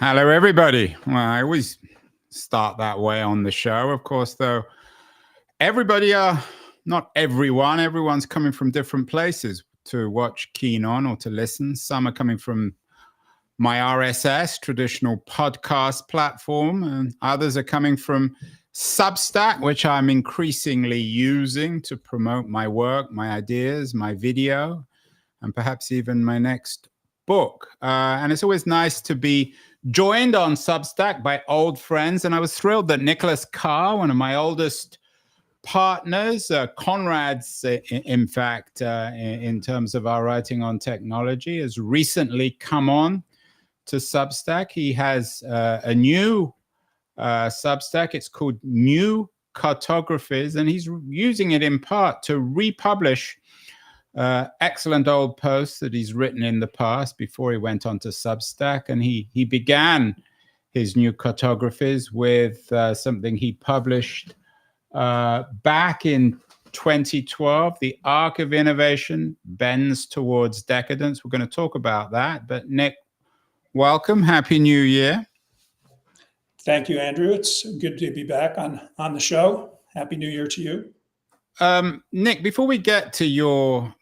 Hello, everybody. Well, I always start that way on the show, of course, though. Everybody, not everyone, everyone's coming from different places to watch Keen On or to listen. Some are coming from my RSS, traditional podcast platform, and others are coming from Substack, which I'm increasingly using to promote my work, my ideas, my video, and perhaps even my next book. And it's always nice to be joined on Substack by old friends. And I was thrilled that Nicholas Carr, one of my oldest partners, Conrad's, in fact, in terms of our writing on technology, has recently come on to Substack. He has a new Substack. It's called New Cartographies, and he's using it in part to republish excellent old posts that he's written in the past before he went on to Substack. And he began his New Cartographies with something he published back in 2012, The Arc of Innovation Bends Towards Decadence. We're going to talk about that. But Nick, welcome. Happy New Year. Thank you, Andrew. It's good to be back on the show. Happy New Year to you. Nick, before we get to your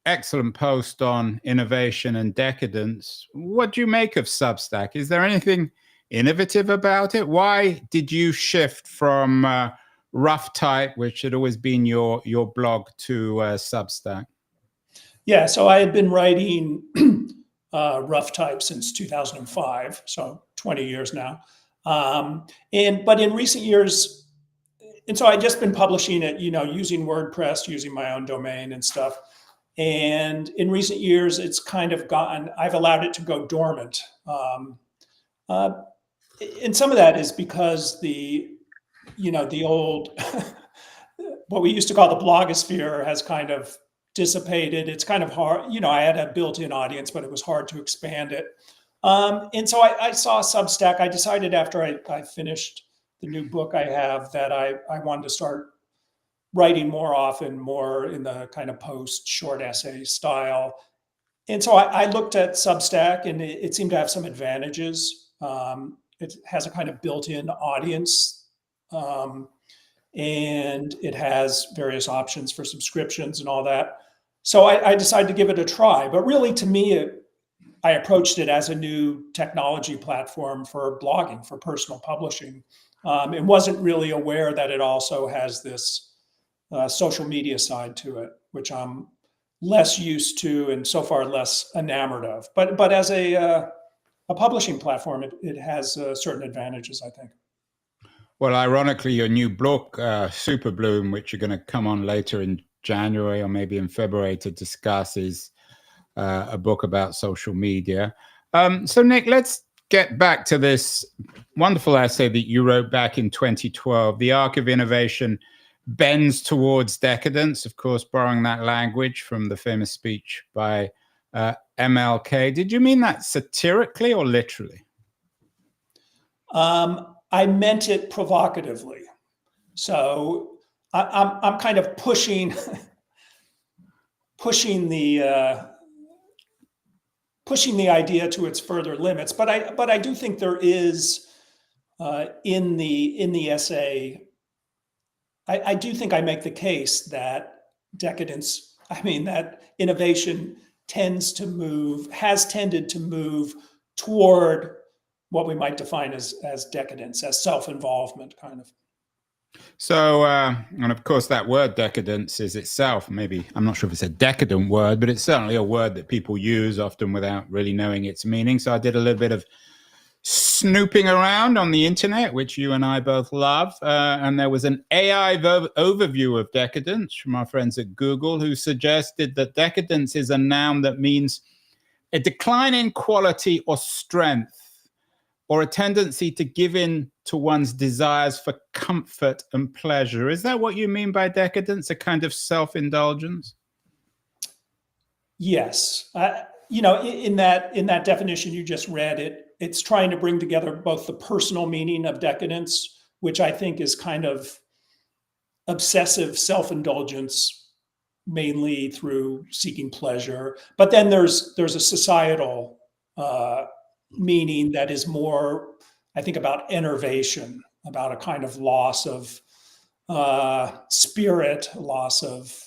excellent post on innovation and decadence, what do you make of Substack? Is there anything innovative about it? Why did you shift from rough type, which had always been your blog, to Substack? Yeah, so I had been writing rough type since 2005, so 20 years now. But in recent years, and so I'd just been publishing it, using WordPress, using my own domain and stuff. And in recent years, it's kind of I've allowed it to go dormant. And some of that is because the old, what we used to call the blogosphere has kind of dissipated. It's kind of hard. I had a built-in audience, but it was hard to expand it. And so I saw Substack. I decided after I finished the new book I have that I wanted to start writing more often, more in the kind of post short essay style. And so I looked at Substack, and it seemed to have some advantages. It has a kind of built-in audience, and it has various options for subscriptions and all that. So I decided to give it a try. But really, to me, I approached it as a new technology platform for blogging, for personal publishing, and wasn't really aware that it also has this social media side to it, which I'm less used to and so far less enamored of. But as a publishing platform, it has certain advantages, I think. Well, ironically, your new book, Super Bloom, which you're going to come on later in January or maybe in February to discuss, is a book about social media. So, Nick, let's get back to this wonderful essay that you wrote back in 2012, The Arc of Innovation Bends Towards Decadence, of course, borrowing that language from the famous speech by MLK. Did you mean that satirically or literally? I meant it provocatively. So I'm kind of pushing the idea to its further limits. But I do think there is in the essay. I do think I make the case that that innovation has tended to move toward what we might define as decadence, as self-involvement, kind of. So, and of course, that word decadence is itself, maybe, I'm not sure if it's a decadent word, but it's certainly a word that people use often without really knowing its meaning. So I did a little bit of snooping around on the internet, which you and I both love. And there was an AI overview of decadence from our friends at Google, who suggested that decadence is a noun that means a decline in quality or strength, or a tendency to give in to one's desires for comfort and pleasure. Is that what you mean by decadence, a kind of self-indulgence? Yes. In that definition you just read, it's trying to bring together both the personal meaning of decadence, which I think is kind of obsessive self-indulgence, mainly through seeking pleasure. But then there's a societal meaning that is more, I think, about enervation, about a kind of loss of spirit, loss of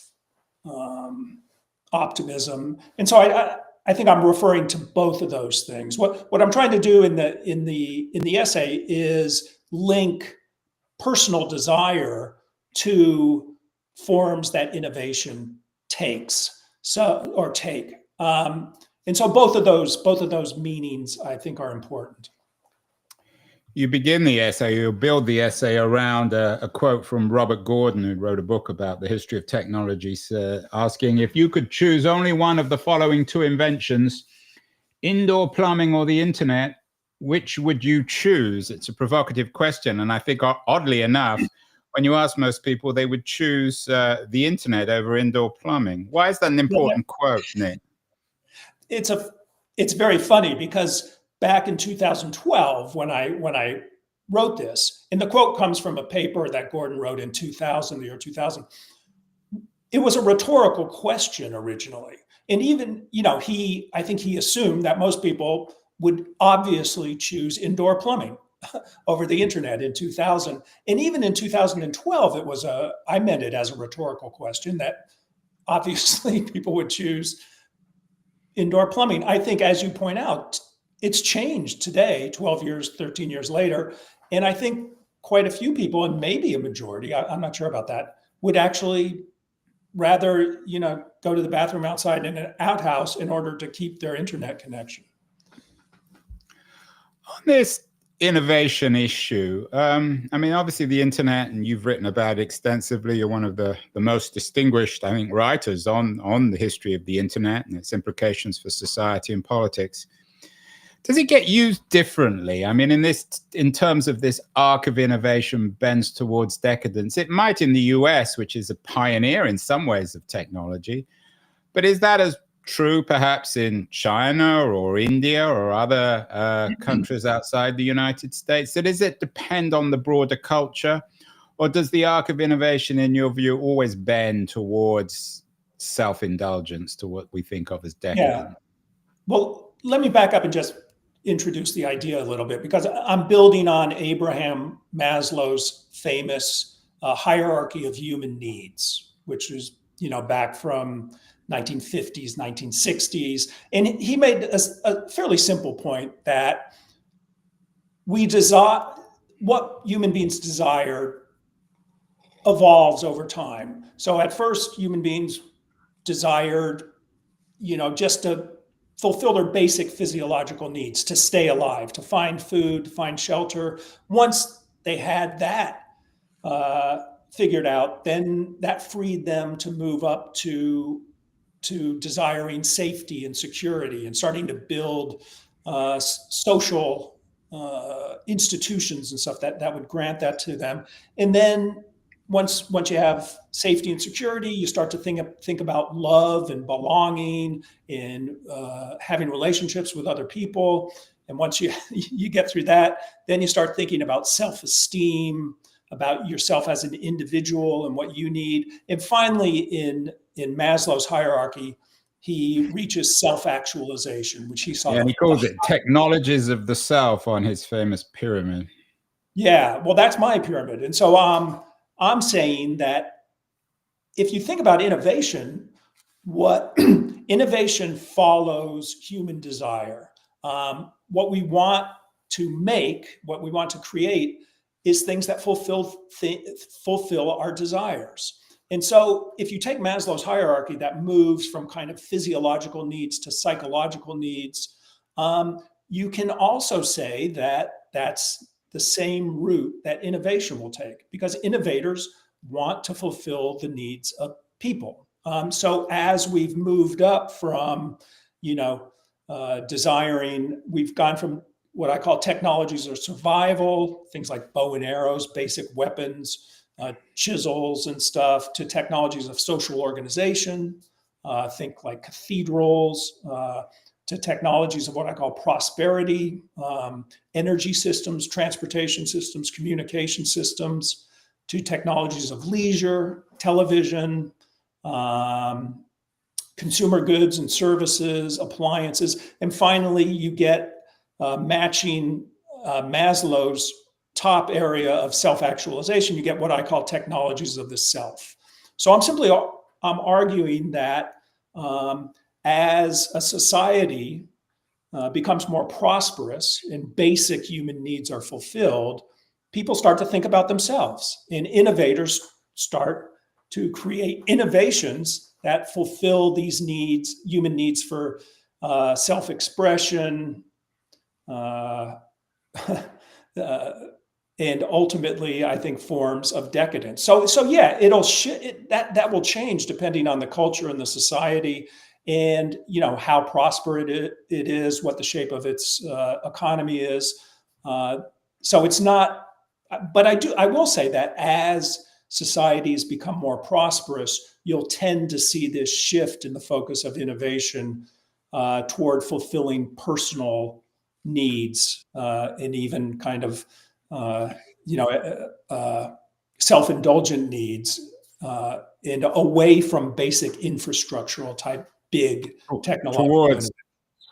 optimism. And so I think I'm referring to both of those things. What I'm trying to do in the essay is link personal desire to forms that innovation takes. And so both of those meanings, I think, are important. You begin the essay, you build the essay around a quote from Robert Gordon, who wrote a book about the history of technology, asking, if you could choose only one of the following two inventions, indoor plumbing or the internet, which would you choose? It's a provocative question. And I think, oddly enough, when you ask most people, they would choose the internet over indoor plumbing. Why is that an important quote, Nick? It's very funny, because back in 2012, when I wrote this, and the quote comes from a paper that Gordon wrote in 2000, the year 2000, it was a rhetorical question originally. And even, I think he assumed that most people would obviously choose indoor plumbing over the internet in 2000. And even in 2012, I meant it as a rhetorical question, that obviously people would choose indoor plumbing. I think, as you point out, it's changed today, 12 years, 13 years later. And I think quite a few people, and maybe a majority, I'm not sure about that, would actually rather, go to the bathroom outside in an outhouse in order to keep their internet connection. On this innovation issue, obviously the internet, and you've written about it extensively. You're one of the most distinguished, I think, writers on the history of the internet and its implications for society and politics. Does it get used differently? In terms of this arc of innovation bends towards decadence, it might in the US, which is a pioneer in some ways of technology, but is that as true perhaps in China or India or other countries outside the United States? So does it depend on the broader culture, or does the arc of innovation, in your view, always bend towards self-indulgence, to what we think of as decadent? Yeah. Well, let me back up and just introduce the idea a little bit, because I'm building on Abraham Maslow's famous hierarchy of human needs, which is, back from 1950s, 1960s. And he made a fairly simple point that what human beings desire evolves over time. So at first, human beings desired, just to fulfill their basic physiological needs, to stay alive, to find food, to find shelter. Once they had that figured out, then that freed them to move up to desiring safety and security, and starting to build social institutions and stuff that would grant that to them. And then once you have safety and security, you start to think about love and belonging, and having relationships with other people. And once you get through that, then you start thinking about self-esteem, about yourself as an individual and what you need. And finally, in Maslow's hierarchy, he reaches self-actualization, which he saw. Yeah, and he calls it technologies of the self on his famous pyramid. Yeah, well, that's my pyramid. And so I'm saying that if you think about innovation, what innovation follows human desire. What we want to make, what we want to create, is things that fulfill our desires. And so if you take Maslow's hierarchy that moves from kind of physiological needs to psychological needs, you can also say that that's the same route that innovation will take, because innovators want to fulfill the needs of people. So as we've moved up from, desiring, we've gone from what I call technologies of survival, things like bow and arrows, basic weapons, chisels and stuff, to technologies of social organization, think like cathedrals, to technologies of what I call prosperity, energy systems, transportation systems, communication systems, to technologies of leisure, television, consumer goods and services, appliances. And finally, you get matching Maslow's top area of self-actualization, you get what I call technologies of the self. So I'm arguing that as a society becomes more prosperous and basic human needs are fulfilled, people start to think about themselves, and innovators start to create innovations that fulfill these needs, human needs for self-expression, and ultimately, I think, forms of decadence. So yeah, that will change depending on the culture and the society, and how prosperous it is, what the shape of its economy is. So it's not, but I will say that as societies become more prosperous, you'll tend to see this shift in the focus of innovation toward fulfilling personal needs and even kind of self-indulgent needs, and away from basic infrastructural type big technological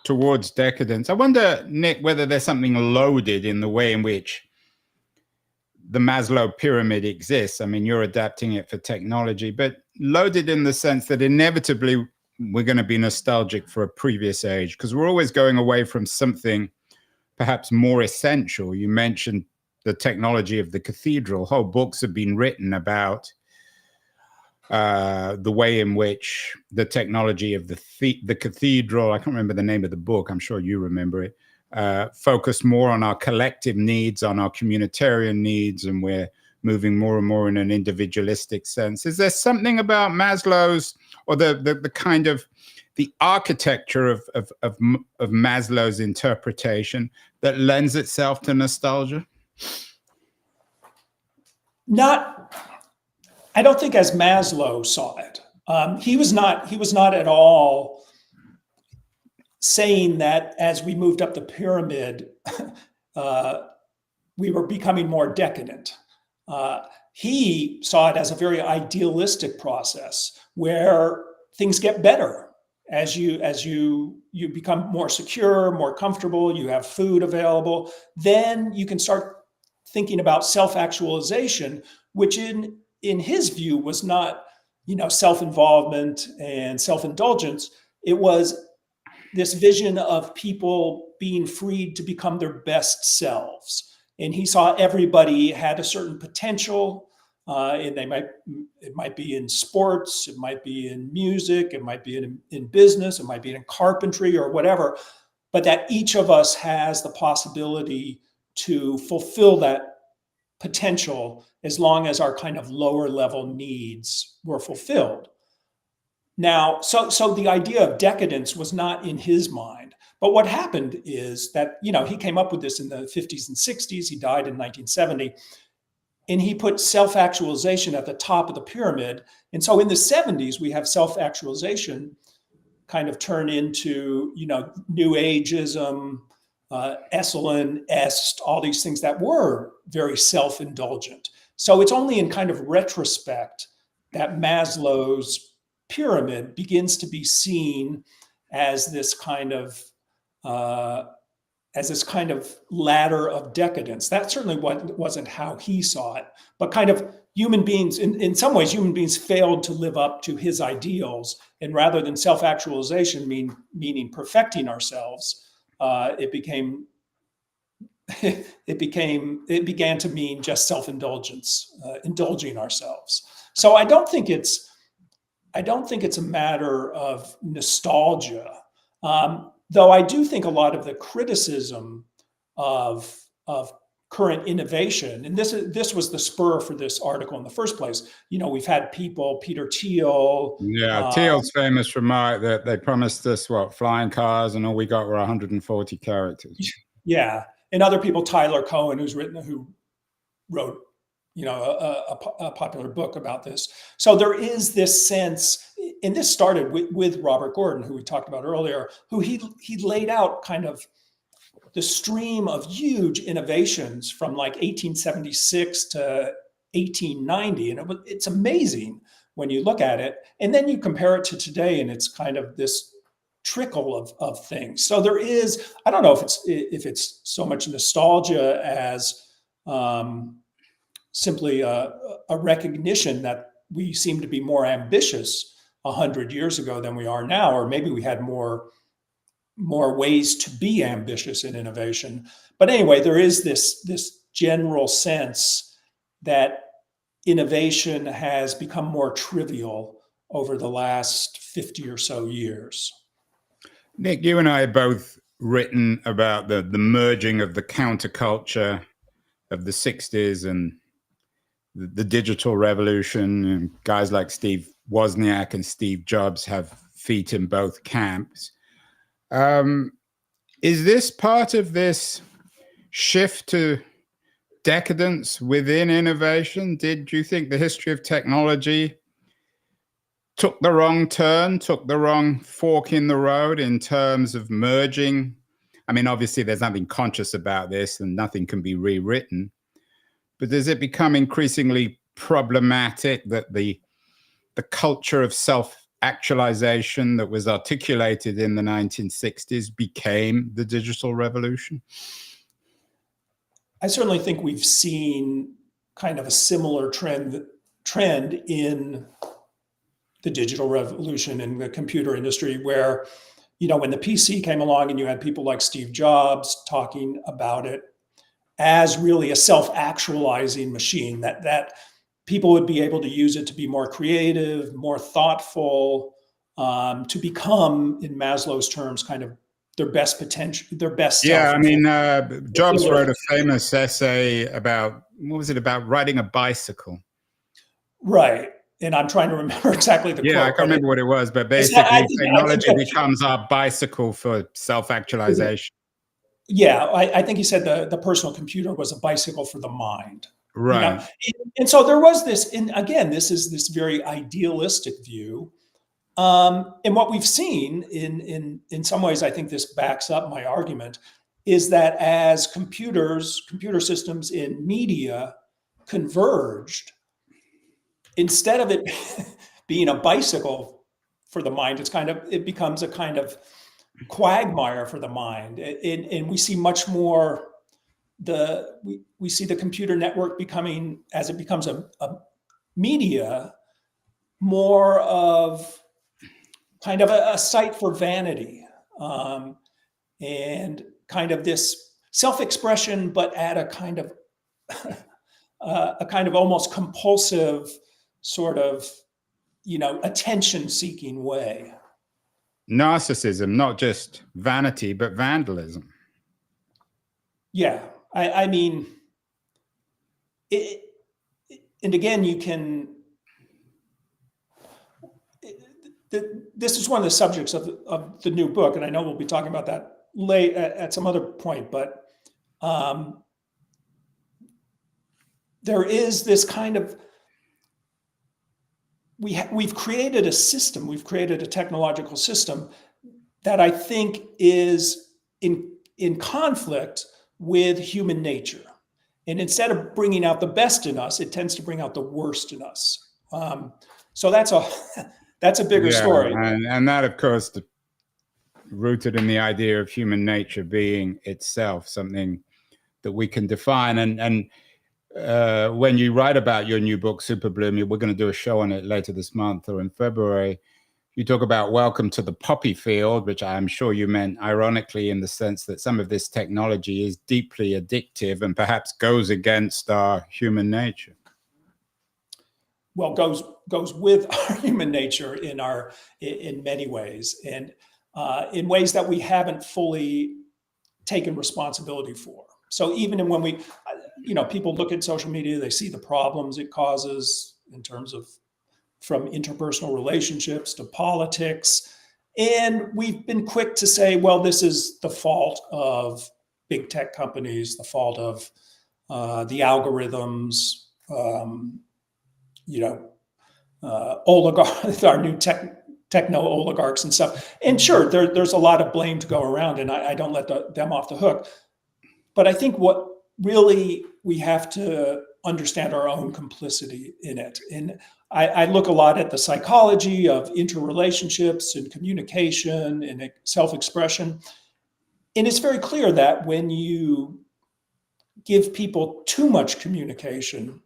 towards decadence. I wonder, Nick, whether there's something loaded in the way in which the Maslow pyramid exists. I mean, you're adapting it for technology, but loaded in the sense that inevitably we're going to be nostalgic for a previous age, because we're always going away from something perhaps more essential. You mentioned the technology of the cathedral. Whole books have been written about the way in which the technology of the cathedral, I can't remember the name of the book, I'm sure you remember it, focused more on our collective needs, on our communitarian needs, and we're moving more and more in an individualistic sense. Is there something about Maslow's, or the kind of the architecture of Maslow's interpretation that lends itself to nostalgia? I don't think as Maslow saw it. He was not at all saying that as we moved up the pyramid, we were becoming more decadent. He saw it as a very idealistic process where things get better as you become more secure, more comfortable, you have food available. Then you can start thinking about self-actualization, which in his view was not, self-involvement and self-indulgence. It was this vision of people being freed to become their best selves. And he saw everybody had a certain potential, and it might be in sports, it might be in music, it might be in business, it might be in carpentry or whatever, but that each of us has the possibility to fulfill that potential as long as our kind of lower level needs were fulfilled. Now, so the idea of decadence was not in his mind. But what happened is that, he came up with this in the 50s and 60s. He died in 1970. And he put self-actualization at the top of the pyramid. And so in the 70s, we have self-actualization kind of turn into, New Ageism, Esalen, Est, all these things that were very self-indulgent. So it's only in kind of retrospect that Maslow's pyramid begins to be seen as this kind of ladder of decadence. That certainly wasn't how he saw it, but kind of human beings, in some ways, human beings failed to live up to his ideals. And rather than self-actualization meaning perfecting ourselves, it began to mean just self-indulgence, indulging ourselves. So I don't think it's a matter of nostalgia, though I do think a lot of the criticism of current innovation, and this was the spur for this article in the first place. We've had people, Peter Thiel. Yeah, Thiel's famous remark that they promised us flying cars, and all we got were 140 characters. Yeah, and other people, Tyler Cohen, who wrote a popular book about this. So there is this sense, and this started with Robert Gordon, who we talked about earlier, who he laid out kind of the stream of huge innovations from like 1876 to 1890. And it's amazing when you look at it. And then you compare it to today, and it's kind of this trickle of things. So there is, I don't know if it's so much nostalgia as simply a recognition that we seem to be more ambitious 100 years ago than we are now, or maybe we had more ways to be ambitious in innovation. But anyway, there is this general sense that innovation has become more trivial over the last 50 or so years. Nick, you and I have both written about the merging of the counterculture of the 60s and the digital revolution. And guys like Steve Wozniak and Steve Jobs have feet in both camps. Is this part of this shift to decadence within innovation? Did you think the history of technology took the wrong turn, took the wrong fork in the road in terms of merging? I mean, obviously there's nothing conscious about this and nothing can be rewritten, but does it become increasingly problematic that the culture of self-actualization that was articulated in the 1960s became the digital revolution? I certainly think we've seen kind of a similar trend in the digital revolution in the computer industry, where, when the PC came along and you had people like Steve Jobs talking about it as really a self-actualizing machine, that people would be able to use it to be more creative, more thoughtful, to become, in Maslow's terms, kind of their best potential, their best self. Yeah, I mean, Jobs wrote a famous essay about, what was it, about riding a bicycle? Right. And I'm trying to remember exactly the quote. I can't remember what it was, but basically technology becomes our bicycle for self-actualization. Yeah, I think he said the personal computer was a bicycle for the mind. Right. And so there was this, and again, this is this very idealistic view. And what we've seen in some ways, I think this backs up my argument, is that as computer systems in media converged, instead of it being a bicycle for the mind, it becomes a kind of quagmire for the mind. And we see much more we see the computer network becoming, as it becomes a media, more of kind of a site for vanity, and kind of this self-expression, but at a kind of almost compulsive sort of, attention-seeking way. Narcissism, not just vanity, but vandalism. Yeah, I mean, and again, this is one of the subjects of the new book, and I know we'll be talking about that late at some other point, but there is this kind of, we've created a system, we've created a technological system that I think is in conflict with human nature. And instead of bringing out the best in us, it tends to bring out the worst in us. So that's a bigger story. And that, of course, rooted in the idea of human nature being itself something that we can define. And when you write about your new book, Super Bloom, we're going to do a show on it later this month or in February. You talk about welcome to the poppy field, which I'm sure you meant ironically in the sense that some of this technology is deeply addictive and perhaps goes against our human nature. Well, goes with our human nature in many ways, and in ways that we haven't fully taken responsibility for. So even when we, people look at social media, they see the problems it causes in terms of from interpersonal relationships to politics. And we've been quick to say, well, this is the fault of big tech companies, the fault of the algorithms, oligarchs, our new techno oligarchs and stuff. And sure, there's a lot of blame to go around, and I don't let them off the hook. But I think what really we have to understand our own complicity in it. And I look a lot at the psychology of interrelationships and communication and self-expression. And it's very clear that when you give people too much communication,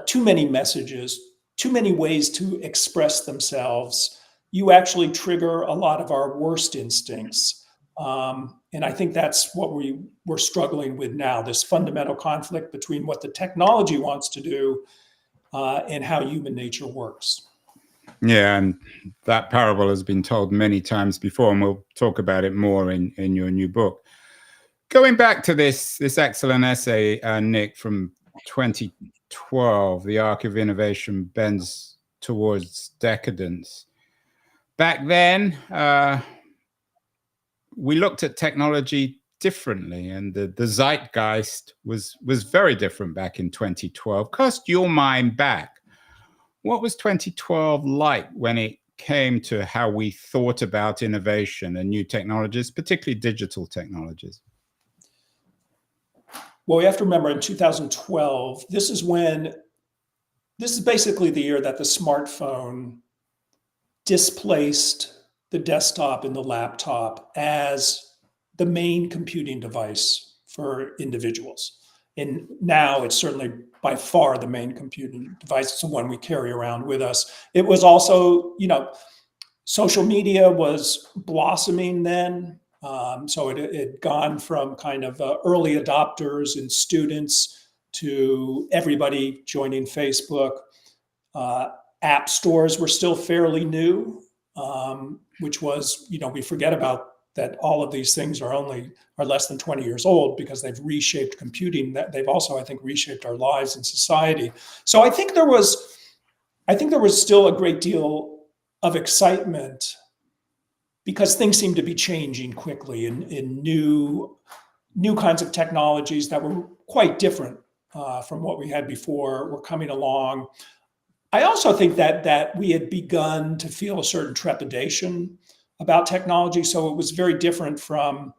too many messages, too many ways to express themselves, you actually trigger a lot of our worst instincts. And I think that's what we're struggling with now, this fundamental conflict between what the technology wants to do and how human nature works. Yeah, and that parable has been told many times before, and we'll talk about it more in your new book. Going back to this excellent essay, Nick, from 2012, The Arc of Innovation Bends Towards Decadence. Back then, we looked at technology differently, and the zeitgeist was very different back in 2012. Cast your mind back. What was 2012 like when it came to how we thought about innovation and new technologies, particularly digital technologies? Well, we have to remember in 2012, this is basically the year that the smartphone displaced the desktop and the laptop as the main computing device for individuals. And now it's certainly by far the main computing device. It's the one we carry around with us. It was also, social media was blossoming then. So it had gone from kind of early adopters and students to everybody joining Facebook. App stores were still fairly new, which was, we forget about that all of these things are less than 20 years old because they've reshaped computing. That they've also, I think, reshaped our lives and society. So I think there was still a great deal of excitement because things seemed to be changing quickly in new kinds of technologies that were quite different from what we had before were coming along. I also think that we had begun to feel a certain trepidation about technology. So it was very different from,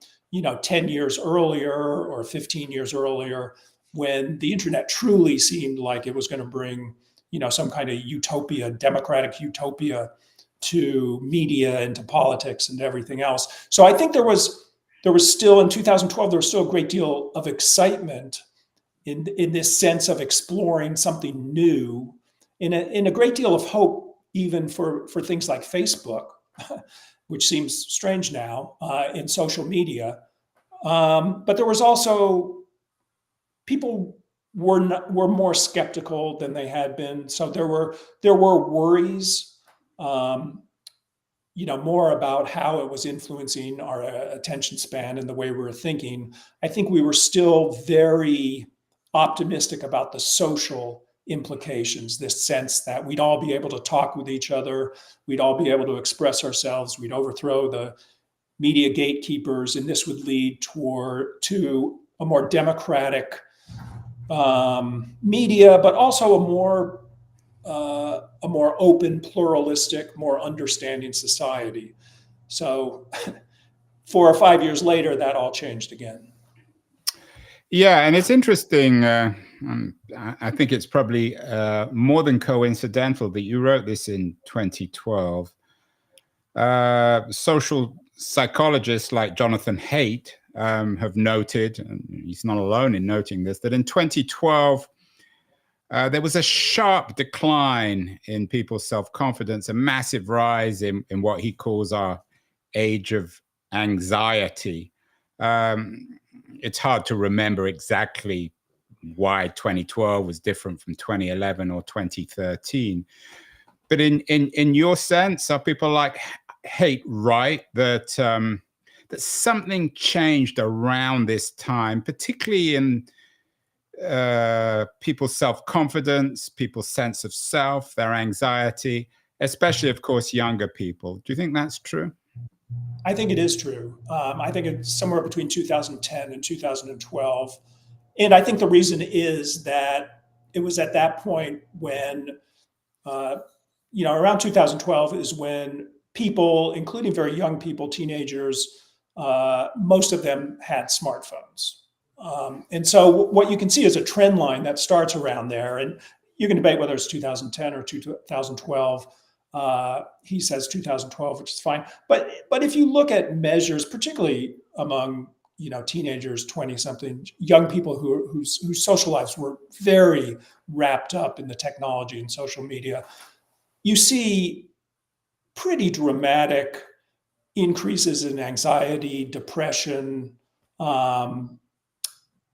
10 years earlier or 15 years earlier when the internet truly seemed like it was going to bring, some kind of utopia, democratic utopia to media and to politics and everything else. So I think there was still in 2012, there was still a great deal of excitement in this sense of exploring something new, in a great deal of hope, even for things like Facebook, which seems strange now in social media. But there was also people were more skeptical than they had been. So there were worries, more about how it was influencing our attention span and the way we were thinking. I think we were still very optimistic about the social implications, this sense that we'd all be able to talk with each other, we'd all be able to express ourselves, we'd overthrow the media gatekeepers, and this would lead to a more democratic media, but also a more open, pluralistic, more understanding society. So 4 or 5 years later, that all changed again. Yeah, and it's interesting. I think it's probably more than coincidental that you wrote this in 2012. Social psychologists like Jonathan Haidt have noted, and he's not alone in noting this, that in 2012, there was a sharp decline in people's self-confidence, a massive rise in what he calls our age of anxiety. It's hard to remember exactly why 2012 was different from 2011 or 2013. But in your sense, are people like Haidt right that that something changed around this time, particularly in people's self-confidence, people's sense of self, their anxiety, especially, of course, younger people? Do you think that's true? I think it is true. I think it's somewhere between 2010 and 2012. And I think the reason is that it was at that point when, around 2012 is when people, including very young people, teenagers, most of them had smartphones. And so what you can see is a trend line that starts around there. And you can debate whether it's 2010 or 2012. He says 2012, which is fine. But if you look at measures, particularly among teenagers, 20-something, young people whose social lives were very wrapped up in the technology and social media, you see pretty dramatic increases in anxiety, depression,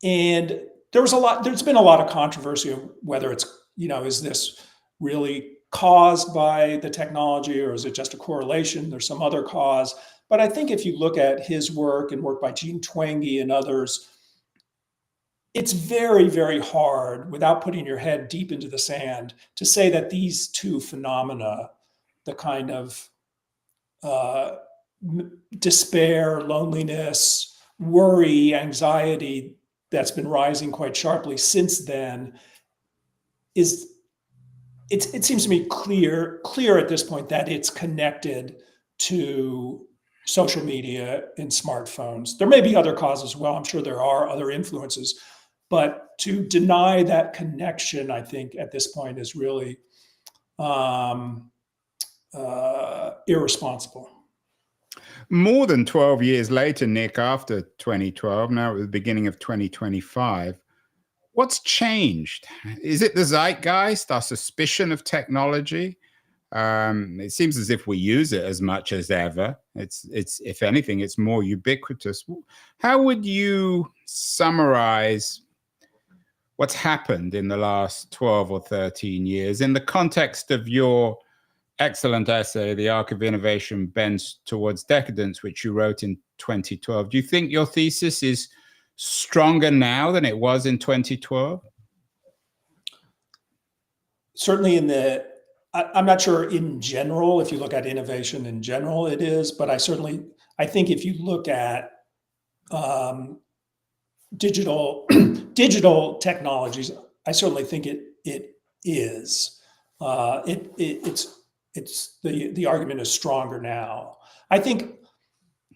and there's been a lot of controversy of whether it's, is this really caused by the technology or is it just a correlation? There's some other cause. But I think if you look at his work and work by Jean Twenge and others, it's very, very hard, without putting your head deep into the sand, to say that these two phenomena, the kind of despair, loneliness, worry, anxiety that's been rising quite sharply since then, it seems to me clear at this point that it's connected to social media and smartphones. There may be other causes as well. I'm sure there are other influences, but to deny that connection, I think at this point is really irresponsible. More than 12 years later, Nick, after 2012, now at the beginning of 2025, what's changed? Is it the zeitgeist, our suspicion of technology? It seems as if we use it as much as ever. It's if anything, it's more ubiquitous. How would you summarize what's happened in the last 12 or 13 years in the context of your excellent essay, The Arc of Innovation Bends Towards Decadence, which you wrote in 2012? Do you think your thesis is stronger now than it was in 2012? Certainly I'm not sure in general, if you look at innovation in general, it is, but I think if you look at digital technologies, I certainly think it is. It's the argument is stronger now. I think,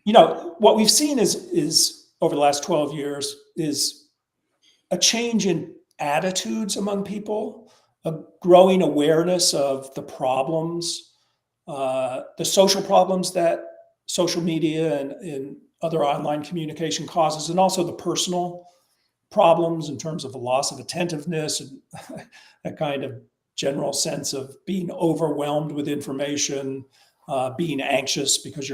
what we've seen is over the last 12 years is a change in attitudes among people, a growing awareness of the problems, the social problems that social media and other online communication causes, and also the personal problems in terms of the loss of attentiveness and that kind of general sense of being overwhelmed with information, being anxious because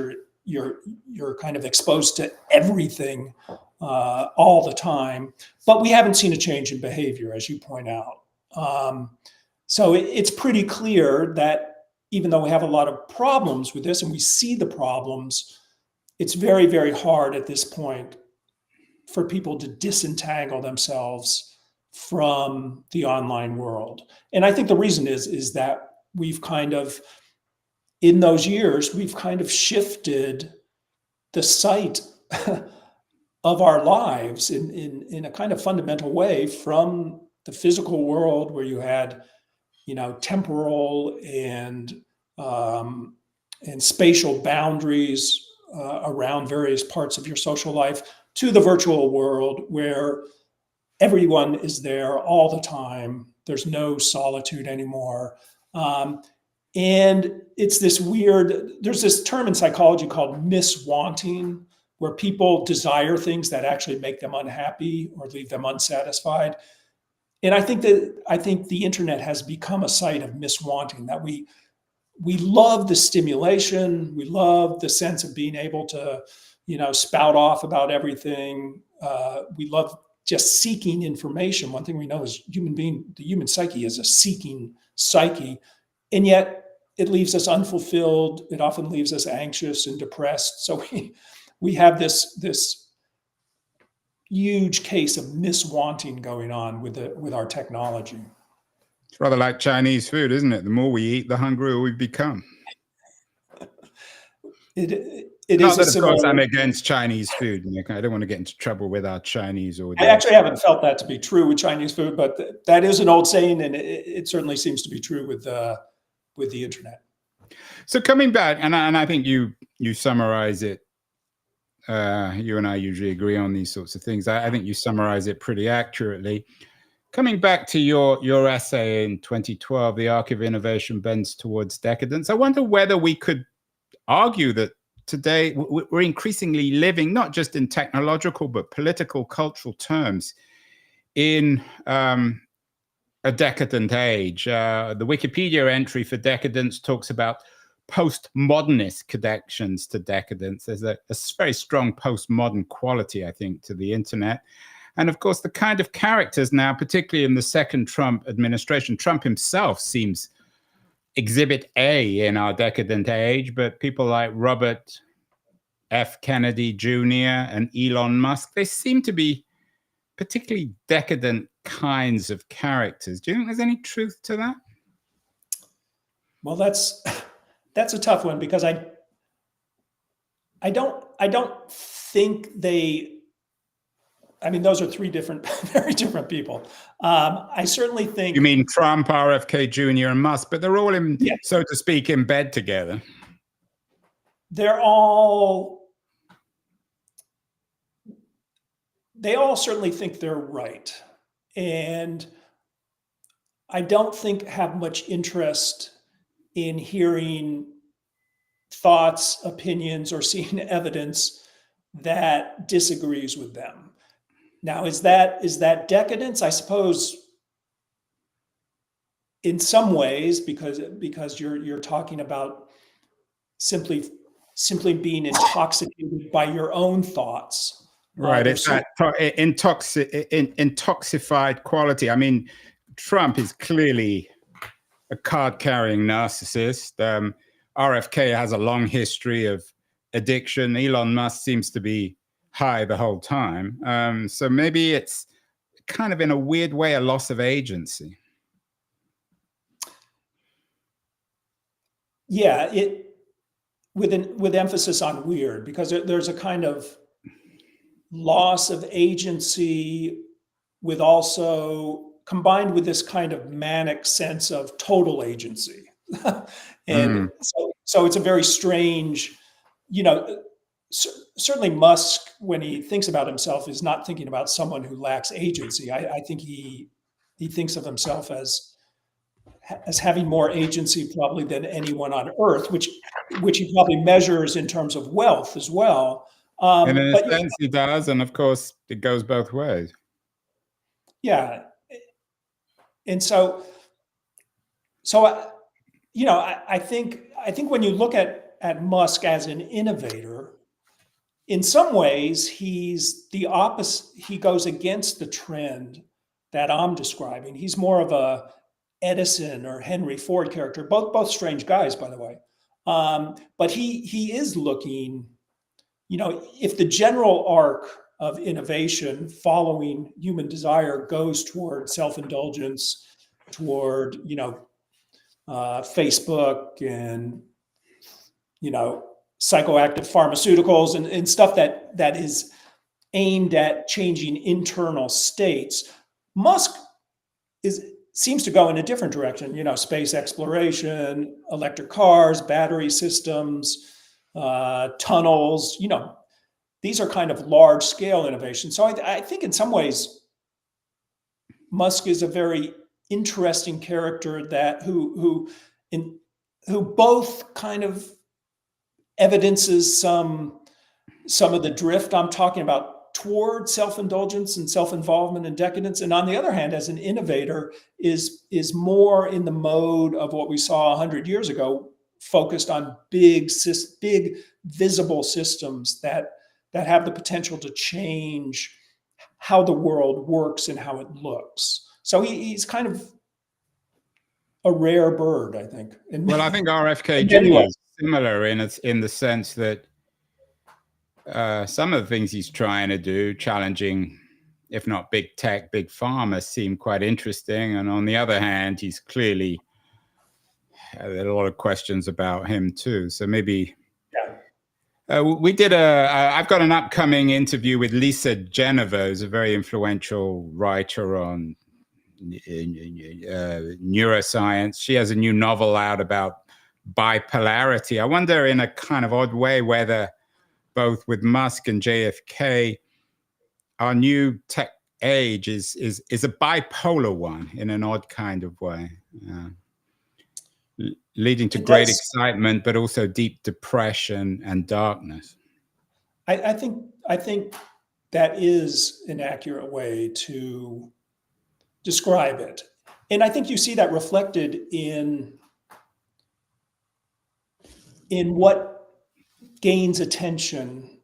you're kind of exposed to everything all the time. But we haven't seen a change in behavior, as you point out. So it's pretty clear that even though we have a lot of problems with this and we see the problems, it's very, very hard at this point for people to disentangle themselves from the online world. And I think the reason is that we've kind of, in those years, we've kind of shifted the site of our lives in a kind of fundamental way from the physical world where you had, temporal and spatial boundaries around various parts of your social life, to the virtual world where everyone is there all the time. There's no solitude anymore. And it's this there's this term in psychology called miswanting, where people desire things that actually make them unhappy or leave them unsatisfied. And I think the internet has become a site of miswanting, that we love the stimulation, we love the sense of being able to, spout off about everything. We love just seeking information. One thing we know is the human psyche is a seeking psyche, and yet it leaves us unfulfilled. It often leaves us anxious and depressed. So we have this huge case of miswanting going on with our technology. It's rather like Chinese food, isn't it? The more we eat, the hungrier we become. It Not is that, of course, I'm against Chinese food. I don't want to get into trouble with our Chinese audience. I actually haven't felt that to be true with Chinese food, but that is an old saying, and it certainly seems to be true with the internet. So coming back, and I think you summarize it You and I usually agree on these sorts of things. I think you summarize it pretty accurately. Coming back to your essay in 2012, The Arc of Innovation Bends Towards Decadence, I wonder whether we could argue that today we're increasingly living, not just in technological, but political, cultural terms, in a decadent age. The Wikipedia entry for decadence talks about postmodernist connections to decadence. There's a very strong postmodern quality, I think, to the internet. And of course, the kind of characters now, particularly in the second Trump administration, Trump himself seems exhibit A in our decadent age, but people like Robert F. Kennedy Jr. and Elon Musk, they seem to be particularly decadent kinds of characters. Do you think there's any truth to that? Well, that's a tough one, because I don't think they. I mean, those are three different, very different people. I certainly think. You mean Trump, RFK Jr., and Musk, but they're all in, yeah, so to speak, in bed together. They all certainly think they're right, and I don't think have much interest in hearing thoughts, opinions, or seeing evidence that disagrees with them. Now, is that decadence? I suppose in some ways, because you're talking about simply being intoxicated by your own thoughts. Right, it's that intoxified quality. I mean, Trump is clearly a card-carrying narcissist. RFK has a long history of addiction. Elon Musk seems to be high the whole time. So maybe it's kind of, in a weird way, a loss of agency. Yeah, with emphasis on weird, because there's a kind of loss of agency with also combined with this kind of manic sense of total agency. And so it's a very strange, certainly Musk, when he thinks about himself, is not thinking about someone who lacks agency. I think he thinks of himself as having more agency probably than anyone on earth, which he probably measures in terms of wealth as well. And in a sense, he does, and of course, it goes both ways. Yeah, and so I think when you look at Musk as an innovator, in some ways he's the opposite. He goes against the trend that I'm describing. He's more of a Edison or Henry Ford character, both strange guys, by the way. But he is looking. If the general arc of innovation following human desire goes toward self-indulgence, toward, Facebook and, psychoactive pharmaceuticals and stuff that is aimed at changing internal states, Musk seems to go in a different direction, space exploration, electric cars, battery systems, tunnels, these are kind of large scale innovations. So I think in some ways, Musk is a very interesting character who both kind of evidences some of the drift I'm talking about toward self-indulgence and self-involvement and decadence. And on the other hand, as an innovator, is more in the mode of what we saw 100 years ago, focused on big visible systems that have the potential to change how the world works and how it looks. So he's kind of a rare bird, I think. Well, I think RFK Jr. is similar in the sense that some of the things he's trying to do, challenging, if not big tech, big pharma, seem quite interesting. And on the other hand, he's clearly, there are a lot of questions about him too. So maybe we did I've got an upcoming interview with Lisa Genovese, a very influential writer on neuroscience. She has a new novel out about bipolarity. I wonder, in a kind of odd way, whether both with Musk and JFK, our new tech age is a bipolar one in an odd kind of way, leading to great excitement, but also deep depression and darkness. I think that is an accurate way to describe it. And I think you see that reflected in what gains attention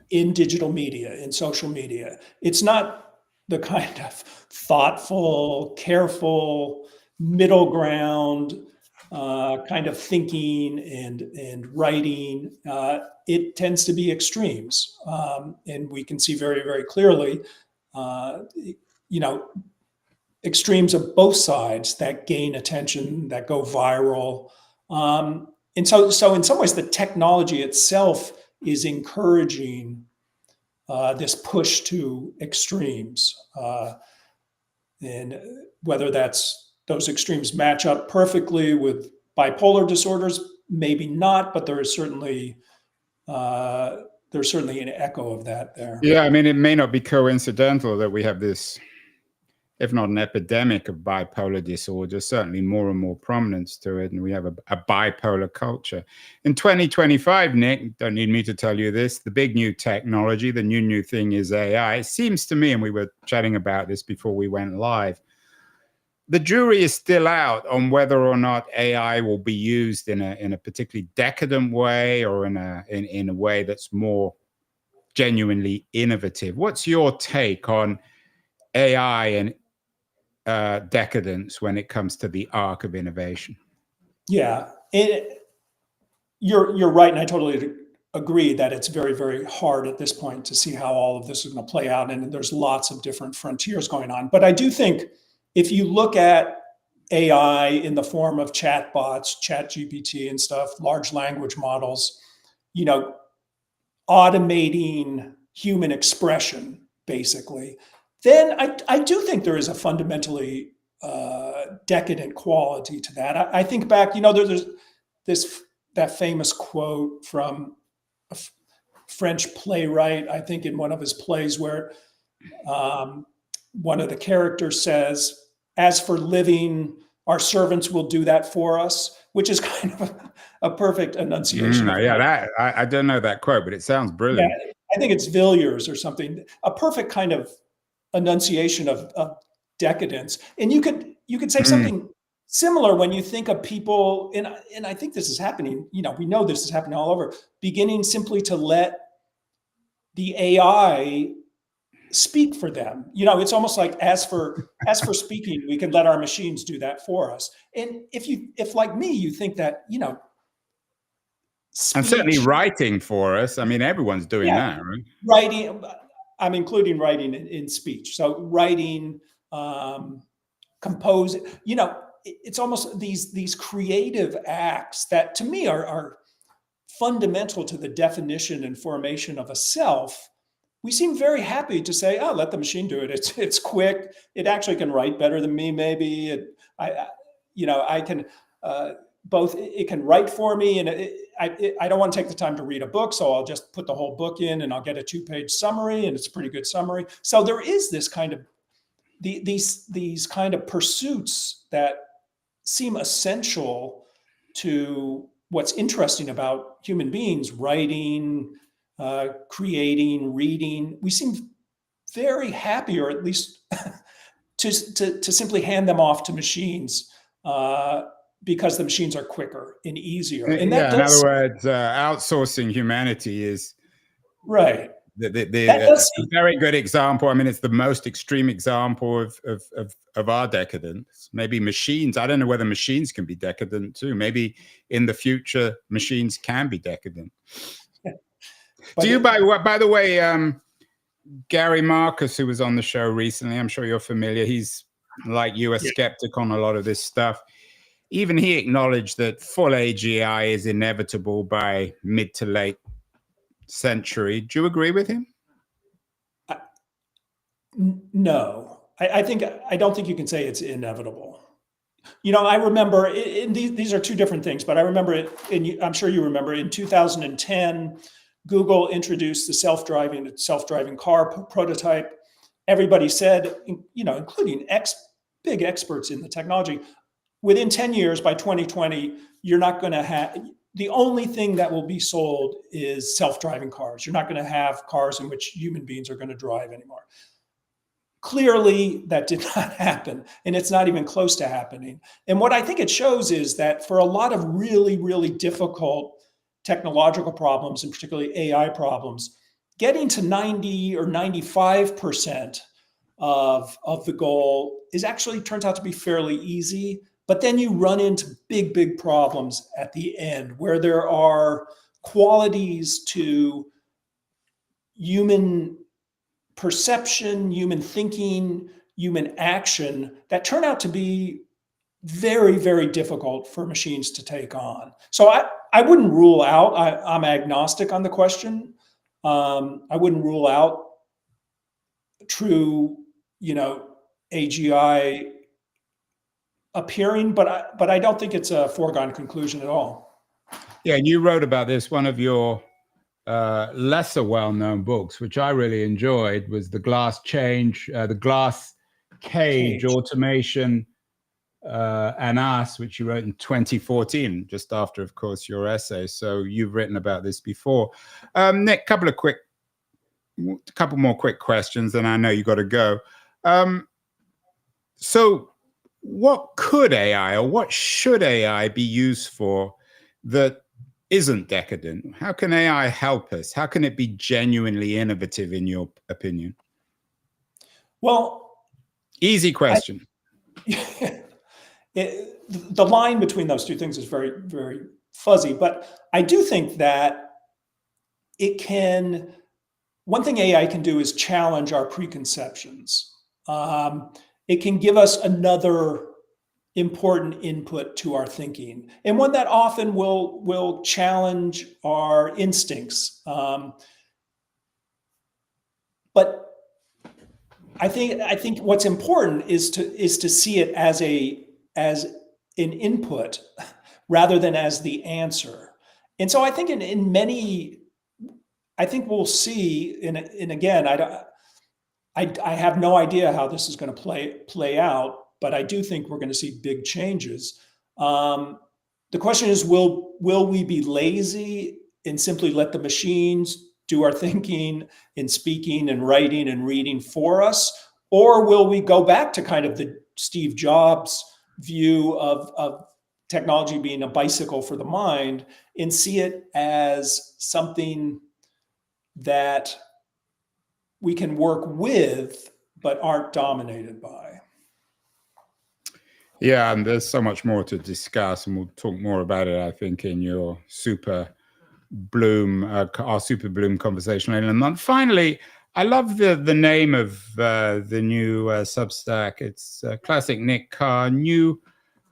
in digital media, in social media. It's not the kind of thoughtful, careful, middle ground kind of thinking and writing. It tends to be extremes. And we can see very, very clearly, extremes of both sides that gain attention, that go viral. And so in some ways, the technology itself is encouraging this push to extremes. And whether those extremes match up perfectly with bipolar disorders, maybe not, but there's certainly an echo of that there. Yeah, I mean, it may not be coincidental that we have this, if not an epidemic of bipolar disorder, certainly more and more prominence to it. And we have a bipolar culture. In 2025, Nick, don't need me to tell you this, the big new technology, the new thing is AI. It seems to me, and we were chatting about this before we went live, the jury is still out on whether or not AI will be used in a particularly decadent way or in a way that's more genuinely innovative. What's your take on AI and decadence when it comes to the arc of innovation? Yeah, you're right, and I totally agree that it's very, very hard at this point to see how all of this is going to play out, and there's lots of different frontiers going on. But I do think if you look at AI in the form of chatbots, ChatGPT and stuff, large language models, automating human expression, basically, then I do think there is a fundamentally decadent quality to that. I think back, there's that famous quote from a French playwright, I think in one of his plays, where one of the characters says, "As for living, our servants will do that for us," which is kind of a perfect enunciation. I don't know that quote, but it sounds brilliant. Yeah, I think it's Villiers or something. A perfect kind of enunciation of decadence. And you could say something similar when you think of people, and I think this is happening, we know this is happening all over, beginning simply to let the AI speak for them. It's almost like as for speaking, we can let our machines do that for us. And if like me, you think that, speech, and certainly writing for us. I mean, everyone's doing that, right? Writing, I'm including writing in speech. So writing, compose, it's almost these creative acts that to me are fundamental to the definition and formation of a self. We seem very happy to say, "Oh, let the machine do it. It's quick. It actually can write better than me. Maybe I can both. It can write for me, and I don't want to take the time to read a book, so I'll just put the whole book in, and I'll get a 2-page summary, and it's a pretty good summary." So there is this kind of these kind of pursuits that seem essential to what's interesting about human beings: writing, creating, reading. We seem very happy, or at least to simply hand them off to machines because the machines are quicker and easier. And that in other words, outsourcing humanity is right. A very good example. I mean, it's the most extreme example of our decadence. Maybe machines. I don't know whether machines can be decadent too. Maybe in the future, machines can be decadent. Do you, by the way, Gary Marcus, who was on the show recently, I'm sure you're familiar. He's like you, a skeptic on a lot of this stuff. Even he acknowledged that full AGI is inevitable by mid to late century. Do you agree with him? No, I don't think you can say it's inevitable. I remember these are two different things, but I remember it, and I'm sure you remember in 2010 Google introduced the self-driving car prototype. Everybody said, including big experts in the technology, within 10 years, by 2020, you're not going to have, the only thing that will be sold is self-driving cars. You're not going to have cars in which human beings are going to drive anymore. Clearly, that did not happen, and it's not even close to happening. And what I think it shows is that for a lot of really, really difficult technological problems, and particularly AI problems, getting to 90 or 95% of the goal turns out to be fairly easy. But then you run into big, big problems at the end where there are qualities to human perception, human thinking, human action that turn out to be very, very difficult for machines to take on. So I wouldn't rule out, I'm agnostic on the question. I wouldn't rule out true, AGI appearing, but I don't think it's a foregone conclusion at all. Yeah, and you wrote about this. One of your lesser well-known books, which I really enjoyed, was the glass cage automation and us, which you wrote in 2014, just after, of course, your essay. So you've written about this before. Nick, couple more quick questions, and I know you got to go. So what could AI or what should AI be used for that isn't decadent? How can AI help us? How can it be genuinely innovative, in your opinion? Well, easy question. The line between those two things is very, very fuzzy, but I do think that one thing AI can do is challenge our preconceptions. It can give us another important input to our thinking, and one that often will challenge our instincts. But I think what's important is to see it as an input rather than as the answer. And so I think I think we'll see, and again, I have no idea how this is going to play out, but I do think we're going to see big changes. The question is, will we be lazy and simply let the machines do our thinking and speaking and writing and reading for us? Or will we go back to kind of the Steve Jobs view of technology being a bicycle for the mind and see it as something that we can work with, but aren't dominated by? Yeah, and there's so much more to discuss, and we'll talk more about it, I think, in your Super Bloom, our Super Bloom conversation later in the month. Finally, I love the name of the new Substack. It's classic Nick Carr, New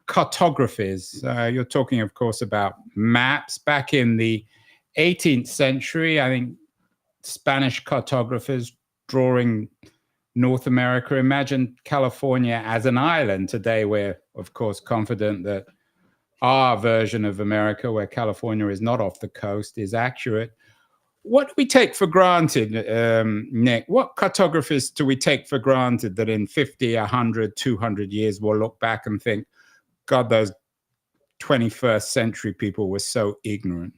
Cartographies. You're talking, of course, about maps. Back in the 18th century, I think Spanish cartographers drawing North America. Imagine California as an island. Today, we're, of course, confident that our version of America, where California is not off the coast, is accurate. What do we take for granted, Nick? What cartographers do we take for granted that in 50, 100, 200 years we'll look back and think, God, those 21st century people were so ignorant?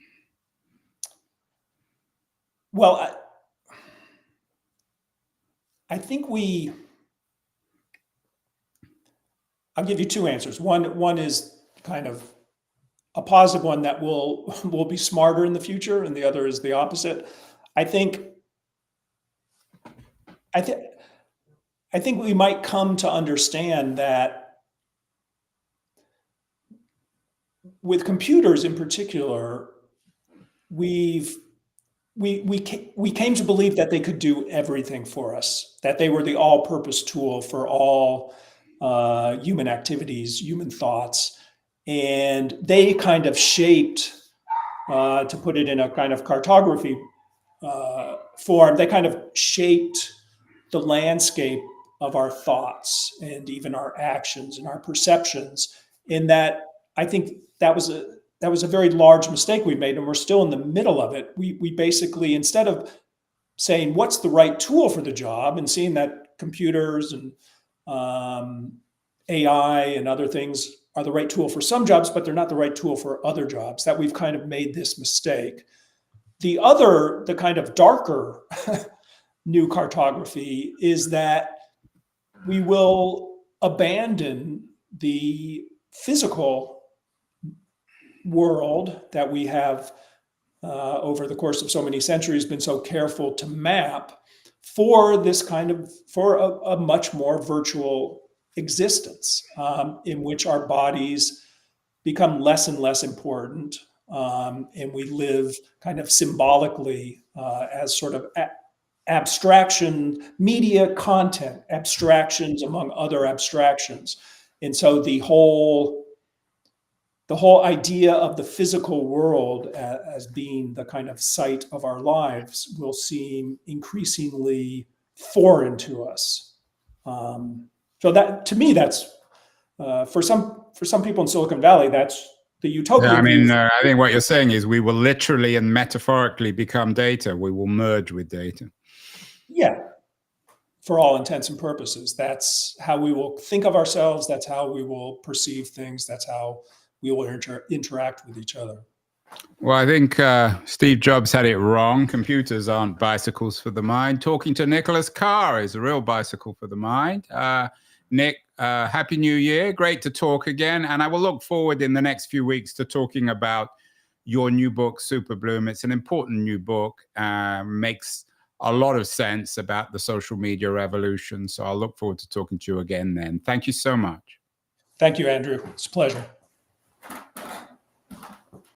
Well, I think I'll give you two answers. One is kind of a positive one, that we'll be smarter in the future, and the other is the opposite. I think we might come to understand that with computers in particular, we came to believe that they could do everything for us, that they were the all-purpose tool for all human activities, human thoughts. And they kind of shaped, to put it in a kind of cartography form, they kind of shaped the landscape of our thoughts and even our actions and our perceptions. In that, I think that was was a very large mistake we made, and we're still in the middle of it. We basically, instead of saying what's the right tool for the job and seeing that computers and AI and other things are the right tool for some jobs, but they're not the right tool for other jobs, that we've kind of made this mistake. The kind of darker new cartography is that we will abandon the physical world that we have over the course of so many centuries been so careful to map for a much more virtual existence, in which our bodies become less and less important, and we live kind of symbolically as sort of abstraction, media content, abstractions among other abstractions. And so the whole idea of the physical world as being the kind of site of our lives will seem increasingly foreign to us. So that, to me, that's for some people in Silicon Valley, that's the utopian. Yeah, I mean, view. I think what you're saying is we will literally and metaphorically become data. We will merge with data. Yeah, for all intents and purposes, that's how we will think of ourselves. That's how we will perceive things. That's how we will interact with each other. Well, I think Steve Jobs had it wrong. Computers aren't bicycles for the mind. Talking to Nicholas Carr is a real bicycle for the mind. Nick, Happy New Year. Great to talk again. And I will look forward in the next few weeks to talking about your new book, Super Bloom. It's an important new book. Makes a lot of sense about the social media revolution. So I'll look forward to talking to you again then. Thank you so much. Thank you, Andrew. It's a pleasure.